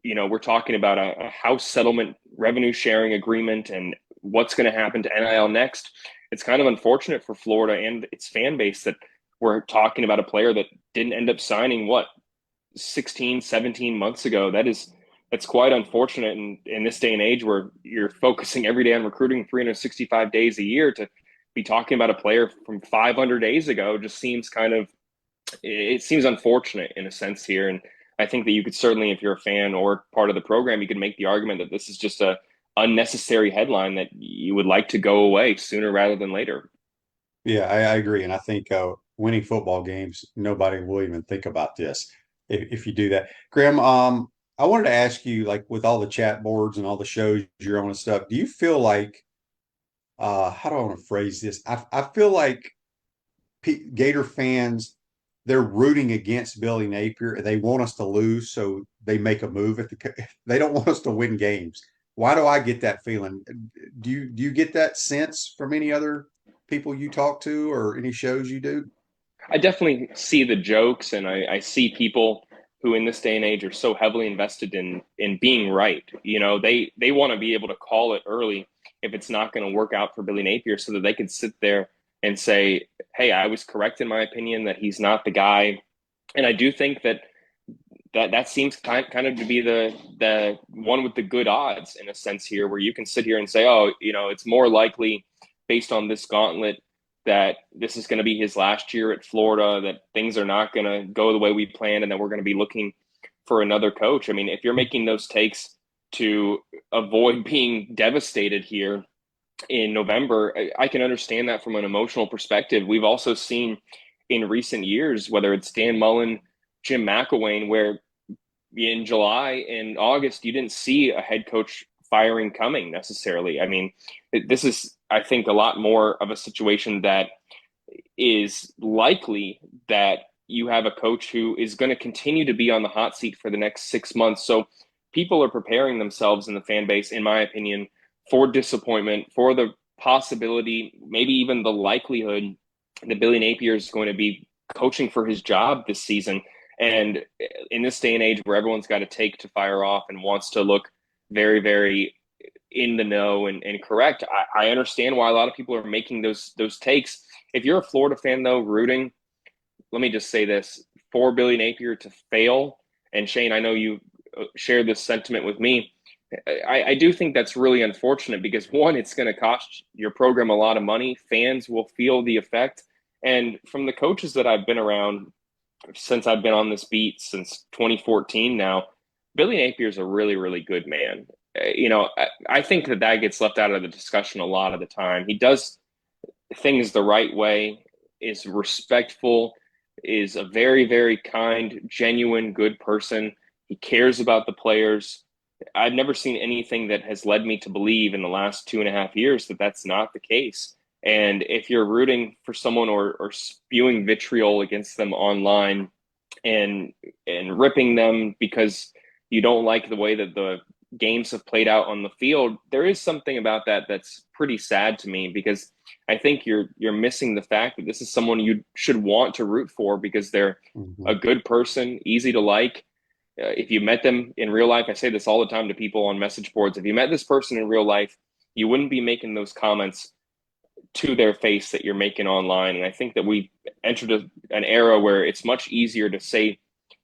we're talking about a house settlement revenue sharing agreement and what's going to happen to NIL next. It's kind of unfortunate for Florida and its fan base that we're talking about a player that didn't end up signing 16, 17 months ago. That's quite unfortunate in this day and age where you're focusing every day on recruiting 365 days a year. To be talking about a player from 500 days ago just seems it seems unfortunate in a sense here. And I think that you could certainly, if you're a fan or part of the program, you could make the argument that this is just a unnecessary headline that you would like to go away sooner rather than later. Yeah, I agree. And I think winning football games, nobody will even think about this if you do that. Graham, I wanted to ask you, like with all the chat boards and all the shows you're on and stuff, do you feel like, how do I want to phrase this? I feel like Gator fans, they're rooting against Billy Napier. They want us to lose, so they make a move. They don't want us to win games. Why do I get that feeling? Do you get that sense from any other people you talk to or any shows you do? I definitely see the jokes, and I see people who in this day and age are so heavily invested in being right. They want to be able to call it early if it's not going to work out for Billy Napier, so that they can sit there and say, hey, I was correct in my opinion that he's not the guy. And I do think that that seems kind of to be the one with the good odds in a sense here, where you can sit here and say, oh, it's more likely based on this gauntlet that this is going to be his last year at Florida, that things are not going to go the way we planned, and that we're going to be looking for another coach. I mean, if you're making those takes to avoid being devastated here in November, I can understand that from an emotional perspective. We've also seen in recent years, whether it's Dan Mullen, Jim McElwain, where in July and August, you didn't see a head coach firing coming necessarily. I mean, this is, I think, a lot more of a situation that is likely that you have a coach who is going to continue to be on the hot seat for the next 6 months. So people are preparing themselves in the fan base, in my opinion, for disappointment, for the possibility, maybe even the likelihood that Billy Napier is going to be coaching for his job this season. And in this day and age where everyone's got a take to fire off and wants to look very, very in the know and correct, I understand why a lot of people are making those takes. If you're a Florida fan, though, rooting, let me just say this, for Billy Napier to fail, and Shane, I know you share this sentiment with me, I do think that's really unfortunate because, one, it's going to cost your program a lot of money. Fans will feel the effect. And from the coaches that I've been around since I've been on this beat since 2014 now, Billy Napier is a really, really good man. I think that gets left out of the discussion a lot of the time. He does things the right way, is respectful, is a very, very kind, genuine, good person. He cares about the players. I've never seen anything that has led me to believe in the last 2.5 years that that's not the case. And if you're rooting for someone or spewing vitriol against them online and ripping them because you don't like the way that the games have played out on the field, there is something about that that's pretty sad to me, because I think you're missing the fact that this is someone you should want to root for because they're a good person, easy to like. If you met them in real life, I say this all the time to people on message boards, if you met this person in real life, you wouldn't be making those comments to their face that you're making online. And I think that we entered an era where it's much easier to say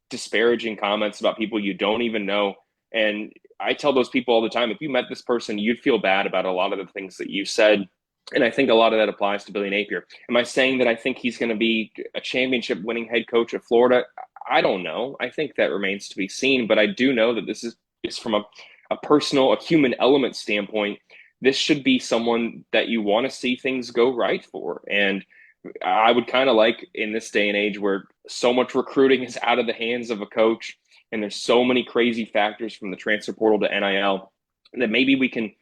disparaging comments about people you don't even know. And I tell those people all the time, if you met this person, you'd feel bad about a lot of the things that you said. And I think a lot of that applies to Billy Napier. Am I saying that I think he's going to be a championship winning head coach at Florida? I don't know. I think that remains to be seen. But I do know that this is from a personal, a human element standpoint. This should be someone that you want to see things go right for. And I would kind of like, in this day and age where so much recruiting is out of the hands of a coach and there's so many crazy factors from the transfer portal to NIL, that maybe we can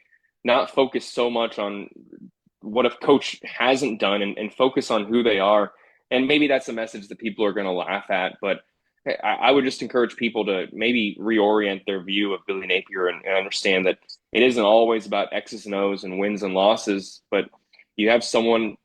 not focus so much on what a coach hasn't done and focus on who they are. And maybe that's a message that people are going to laugh at. But I would just encourage people to maybe reorient their view of Billy Napier and understand that it isn't always about X's and O's and wins and losses, but you have someone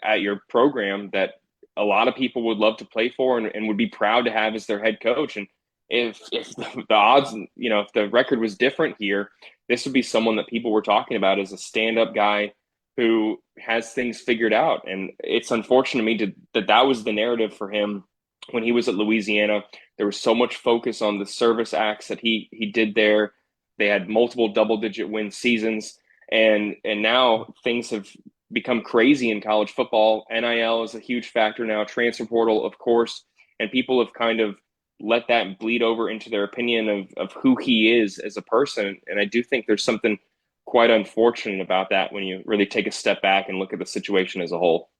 at your program that a lot of people would love to play for and would be proud to have as their head coach. And if the odds, if the record was different here, this would be someone that people were talking about as a stand-up guy who has things figured out. And it's unfortunate to me that was the narrative for him when he was at Louisiana. There was so much focus on the service acts that he did there. They had multiple double-digit win seasons, and now things have become crazy in college football. NIL is a huge factor now, transfer portal, of course, and people have kind of let that bleed over into their opinion of who he is as a person. And I do think there's something quite unfortunate about that when you really take a step back and look at the situation as a whole.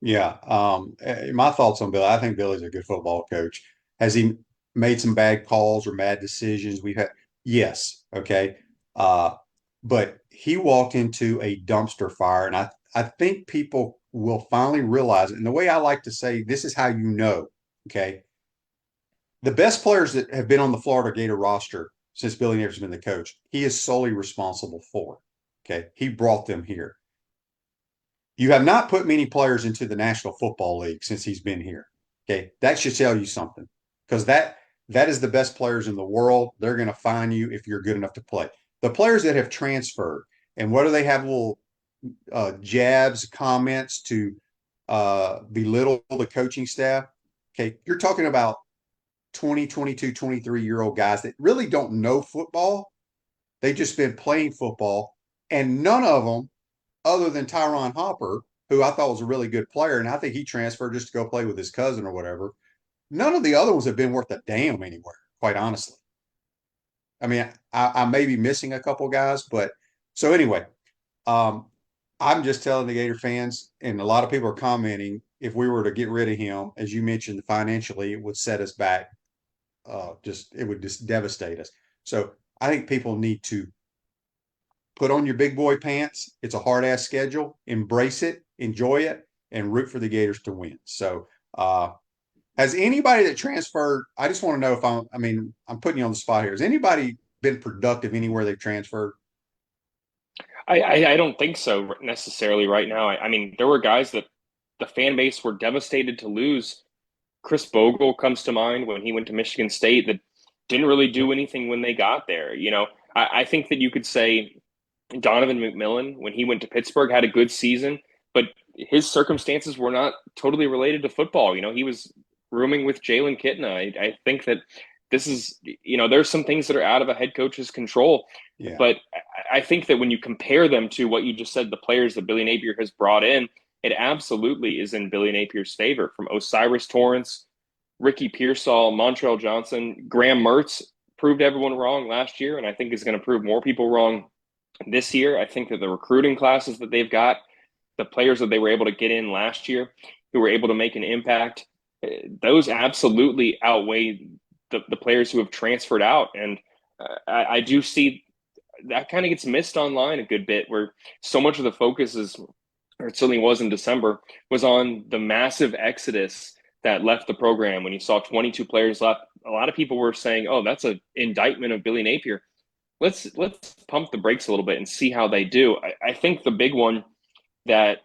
Yeah. My thoughts on Billy, I think Billy's a good football coach. Has he made some bad calls or bad decisions? Yes. Okay. But he walked into a dumpster fire, and I think people will finally realize it. And the way I like to say, this is how you know, okay? The best players that have been on the Florida Gator roster since Billy Napier's been the coach, he is solely responsible for. Okay. He brought them here. You have not put many players into the National Football League since he's been here. Okay. That should tell you something, because that is the best players in the world. They're going to find you if you're good enough to play. The players that have transferred, and whether they have little jabs, comments to belittle the coaching staff, okay, you're talking about 20, 22, 23-year-old guys that really don't know football. They've just been playing football, and none of them, other than Tyron Hopper, who I thought was a really good player, and I think he transferred just to go play with his cousin or whatever. None of the other ones have been worth a damn anywhere, quite honestly. I mean, I may be missing a couple guys, but so anyway, I'm just telling the Gator fans, and a lot of people are commenting, if we were to get rid of him, as you mentioned, financially, it would set us back. It would just devastate us. So I think people need to put on your big boy pants. It's a hard ass schedule. Embrace it, enjoy it, and root for the Gators to win. So, has anybody that transferred? I just want to know if I'm putting you on the spot here. Has anybody been productive anywhere they've transferred? I don't think so necessarily right now. I mean, there were guys that the fan base were devastated to lose. Chris Bogle comes to mind when he went to Michigan State that didn't really do anything when they got there. I think that you could say Donovan McMillan, when he went to Pittsburgh, had a good season, but his circumstances were not totally related to football. He was rooming with Jalen Kitna. I think that this is, there's some things that are out of a head coach's control. Yeah. But I think that when you compare them to what you just said, the players that Billy Napier has brought in, it absolutely is in Billy Napier's favor. From Osiris Torrance, Ricky Pearsall, Montrell Johnson, Graham Mertz proved everyone wrong last year, and I think is going to prove more people wrong this year. I think that the recruiting classes that they've got, the players that they were able to get in last year who were able to make an impact, those absolutely outweigh the players who have transferred out. And I do see that kind of gets missed online a good bit, where so much of the focus is, or it certainly was in December, was on the massive exodus that left the program. When you saw 22 players left, a lot of people were saying, oh, that's an indictment of Billy Napier. Let's pump the brakes a little bit and see how they do. I think the big one that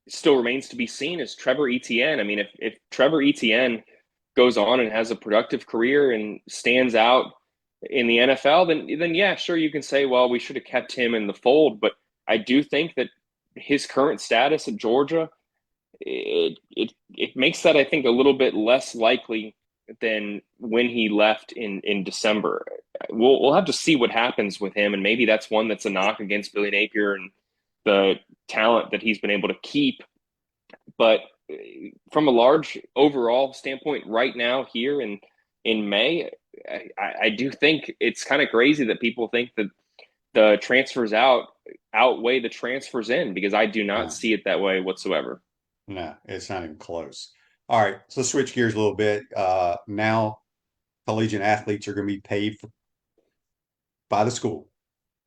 still remains to be seen is Trevor Etienne. I mean, if Trevor Etienne goes on and has a productive career and stands out in the NFL, then yeah, sure, you can say, well, we should have kept him in the fold. But I do think that his current status at Georgia, it makes that, I think, a little bit less likely than when he left in December. We'll have to see what happens with him, and maybe that's one that's a knock against Billy Napier and the talent that he's been able to keep. But from a large overall standpoint right now here in May, I do think it's kind of crazy that people think that the transfers out outweigh the transfers in, because I do not see it that way whatsoever. No, it's not even close. All right, so let's switch gears a little bit. Now collegiate athletes are going to be paid by the school.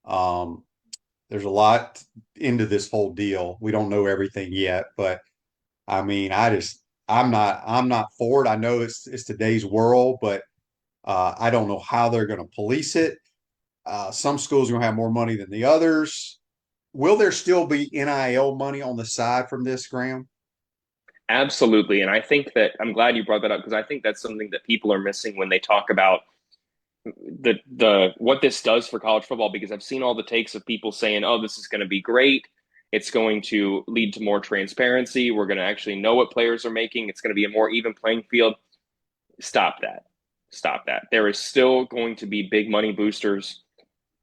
There's a lot into this whole deal. We don't know everything yet, but I mean, I'm not for it. I know it's today's world, but I don't know how they're going to police it. Some schools are going to have more money than the others. Will there still be NIL money on the side from this, Graham? Absolutely. And I think that I'm glad you brought that up, because I think that's something that people are missing when they talk about the what this does for college football, because I've seen all the takes of people saying, oh, this is going to be great. It's going to lead to more transparency. We're going to actually know what players are making. It's going to be a more even playing field. Stop that. There is still going to be big money boosters,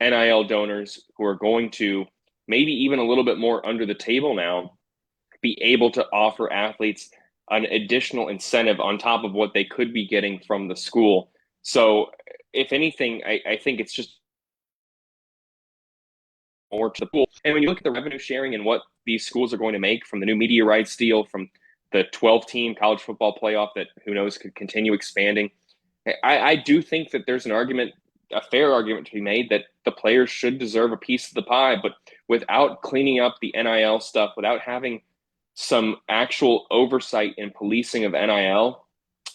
NIL donors, who are going to, maybe even a little bit more under the table now, be able to offer athletes an additional incentive on top of what they could be getting from the school. So if anything, I think it's just more to the pool. And when you look at the revenue sharing and what these schools are going to make from the new media rights deal, from the 12-team college football playoff that, who knows, could continue expanding, I do think that there's a fair argument to be made that the players should deserve a piece of the pie. But without cleaning up the NIL stuff, without having some actual oversight and policing of NIL,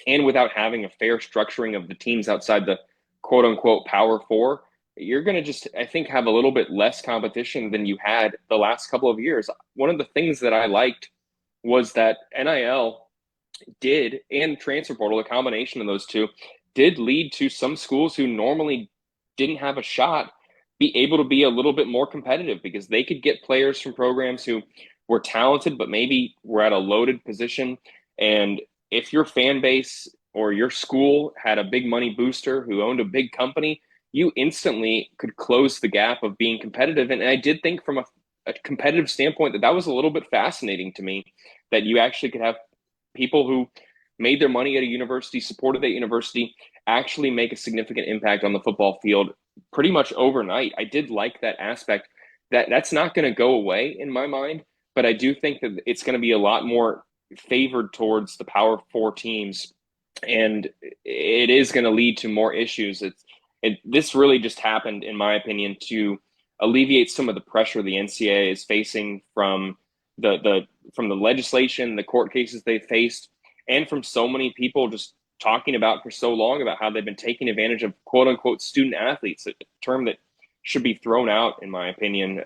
and without having a fair structuring of the teams outside the quote unquote Power Four, you're going to just, I think, have a little bit less competition than you had the last couple of years. One of the things that I liked was that NIL did, and transfer portal, a combination of those two, did lead to some schools who normally didn't have a shot be able to be a little bit more competitive, because they could get players from programs who were talented but maybe were at a loaded position. And if your fan base or your school had a big money booster who owned a big company, you instantly could close the gap of being competitive. And I did think from a competitive standpoint that was a little bit fascinating to me, that you actually could have people who made their money at a university, supported that university, actually make a significant impact on the football field pretty much overnight. I did like that aspect. That's not going to go away in my mind, but I do think that it's going to be a lot more favored towards the Power Four teams, and it is going to lead to more issues. This really just happened, in my opinion, to alleviate some of the pressure the NCAA is facing from the legislation, the court cases they faced, and from so many people just talking about for so long about how they've been taking advantage of quote unquote student athletes, a term that should be thrown out, in my opinion.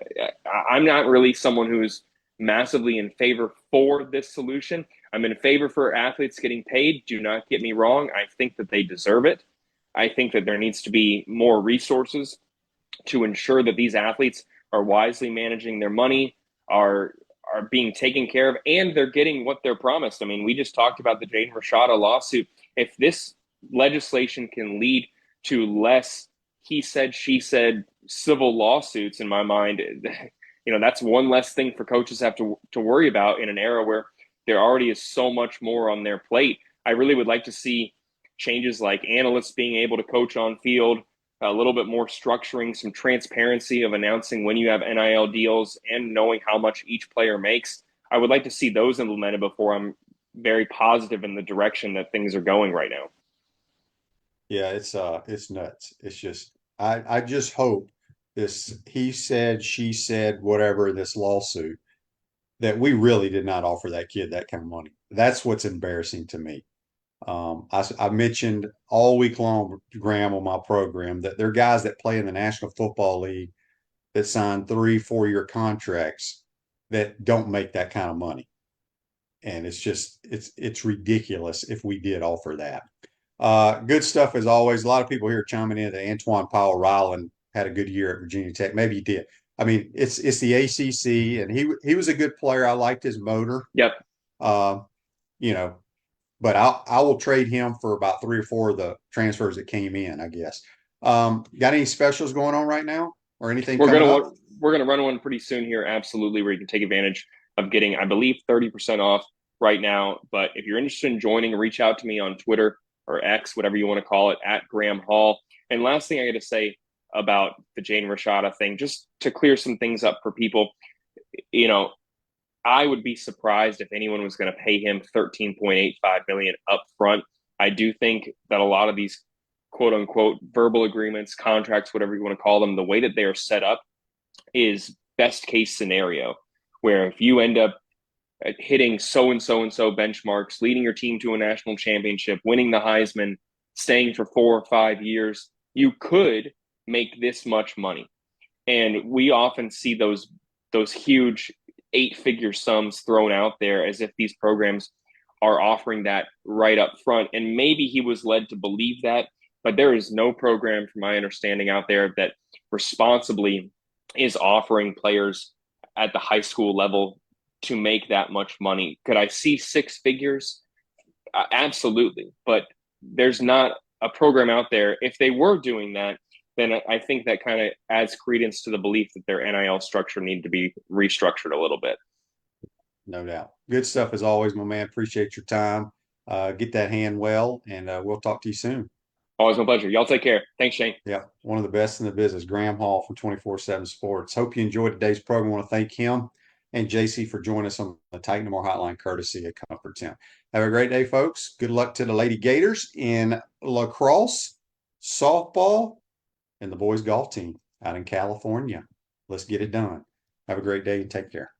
I'm not really someone who is massively in favor for this solution. I'm in favor for athletes getting paid. Do not get me wrong. I think that they deserve it. I think that there needs to be more resources to ensure that these athletes are wisely managing their money, are being taken care of, and they're getting what they're promised. I mean, we just talked about the Jaden Rashada lawsuit. If this legislation can lead to less he said, she said civil lawsuits, in my mind, that's one less thing for coaches have to worry about in an era where there already is so much more on their plate. I really would like to see changes like analysts being able to coach on field, a little bit more structuring, some transparency of announcing when you have NIL deals and knowing how much each player makes. I would like to see those implemented before I'm very positive in the direction that things are going right now. Yeah, it's nuts. It's just I just hope this he said, she said, whatever, this lawsuit, that we really did not offer that kid that kind of money. That's what's embarrassing to me. I mentioned all week long, Graham, on my program, that there are guys that play in the National Football League that sign 3-4 year contracts that don't make that kind of money. And it's ridiculous if we did offer that. Good stuff as always. A lot of people here chiming in that Antoine Powell Ryland had a good year at Virginia Tech. Maybe he did. I mean, it's the ACC, and he was a good player. I liked his motor. Yep. But I will trade him for about 3 or 4 of the transfers that came in, I guess. Got any specials going on right now or anything? We're gonna run one pretty soon here, absolutely, where you can take advantage of getting, I believe, 30% off right now. But if you're interested in joining, reach out to me on Twitter or X, whatever you want to call it, at Graham Hall. And last thing I got to say about the Jaden Rashada thing, just to clear some things up for people, I would be surprised if anyone was going to pay him $13.85 million up front. I do think that a lot of these quote unquote verbal agreements, contracts, whatever you want to call them, the way that they are set up is best case scenario, where if you end up hitting so and so benchmarks, leading your team to a national championship, winning the Heisman, staying for 4 or 5 years, you could make this much money. And we often see those huge 8-figure sums thrown out there as if these programs are offering that right up front. And maybe he was led to believe that, but there is no program, from my understanding, out there that responsibly is offering players at the high school level to make that much money. Could I see 6 figures? Absolutely. But there's not a program out there. If they were doing that, then I think that kind of adds credence to the belief that their NIL structure need to be restructured a little bit. No doubt. Good stuff as always, my man. Appreciate your time. Get that hand well, and we'll talk to you soon. Always my pleasure. Y'all take care. Thanks, Shane. Yeah, one of the best in the business, Graham Hall from 24/7 Sports. Hope you enjoyed today's program. I want to thank him and JC for joining us on the Titan More Hotline, courtesy of Comfort Town. Have a great day, folks. Good luck to the Lady Gators in lacrosse, softball, and the boys golf team out in California. Let's get it done. Have a great day and take care.